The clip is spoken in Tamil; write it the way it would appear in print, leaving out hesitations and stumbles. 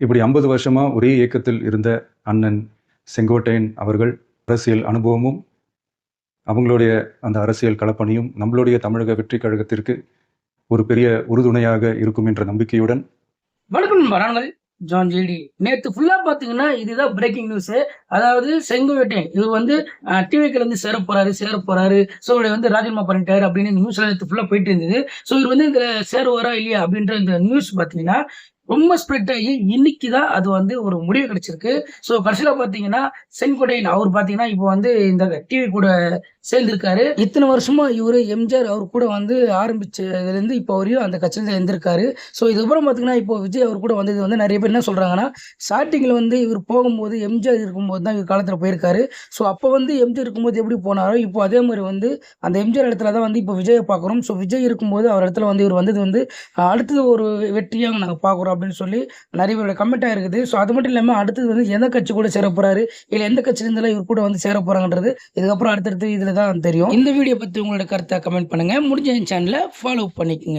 இப்படி 50 வருஷமா ஒரே இயக்கத்தில் இருந்த அண்ணன் செங்கோட்டையன் அவர்கள் அரசியல் அனுபவமும் அவங்களுடைய அந்த அரசியல் களப்பணியும் நம்மளுடைய தமிழக வெற்றி கழகத்திற்கு ஒரு பெரிய உறுதுணையாக இருக்கும் என்ற நம்பிக்கையுடன் வணக்கம் நாங்கள் ஜான் ஜேடி. நேற்று ஃபுல்லா பாத்தீங்கன்னா இதுதான் பிரேக்கிங் நியூஸ். அதாவது செங்கோட்டையன் இவர் வந்து டிவிக்கில இருந்து சேர போறாரு. ஸோ இவரை வந்து ராஜினாமா பண்ணிட்டாரு அப்படின்னு நியூஸ்ல நேற்று ஃபுல்லா போயிட்டு இருந்தது. ஸோ இவர் வந்து இந்த சேருவாரா இல்லையா அப்படின்ற இந்த நியூஸ் பாத்தீங்கன்னா ரொம்ப ஸ்ப்ரெட் ஆகி இன்னைக்கு தான் அது வந்து ஒரு முடிவு கிடைச்சிருக்கு. ஸோ கடைசியில் பார்த்தீங்கன்னா செங்கோட்டையன் அவர் பார்த்தீங்கன்னா இப்போ வந்து இந்த டிவி கூட சேர்ந்திருக்காரு. இத்தனை வருஷமா இவர் எம்ஜிஆர் அவர் கூட வந்து ஆரம்பிச்சதுலேருந்து இப்போ வரையும் அந்த கட்சியில் இருந்திருக்காரு. ஸோ இதுக்கப்புறம் பார்த்தீங்கன்னா இப்போ விஜய் அவர் கூட வந்தது வந்து நிறைய பேர் என்ன சொல்கிறாங்கன்னா, ஸ்டார்டிங்கில் வந்து இவர் போகும்போது எம்ஜிஆர் இருக்கும்போது தான் இவர் காலத்தில் போயிருக்காரு. ஸோ அப்போ வந்து எம்ஜிஆர் இருக்கும்போது எப்படி போனாரோ இப்போ அதே மாதிரி வந்து அந்த எம்ஜிஆர் இடத்துல தான் வந்து இப்போ விஜயை பார்க்குறோம். ஸோ விஜய் இருக்கும்போது அவர் இடத்துல வந்து இவர் வந்தது வந்து அடுத்தது ஒரு வெற்றியாக நாங்கள் பார்க்குறோம் அப்படின்னு சொல்லி நிறைய பேரோட கமெண்ட் ஆயிருக்குது. ஸோ அது மட்டும் இல்லாமல் அடுத்தது வந்து எந்த கட்சி கூட சேர போறாரு, இல்லை எந்த கட்சியிலிருந்தாலும் இவர் கூட வந்து சேர போறாங்கன்றது இதுக்கப்புறம் அடுத்தடுத்து இதில் தான் தெரியும். இந்த வீடியோ பற்றி உங்களோட கருத்தை கமெண்ட் பண்ணுங்க. முடிஞ்ச சேனலை ஃபாலோ பண்ணிக்கோங்க.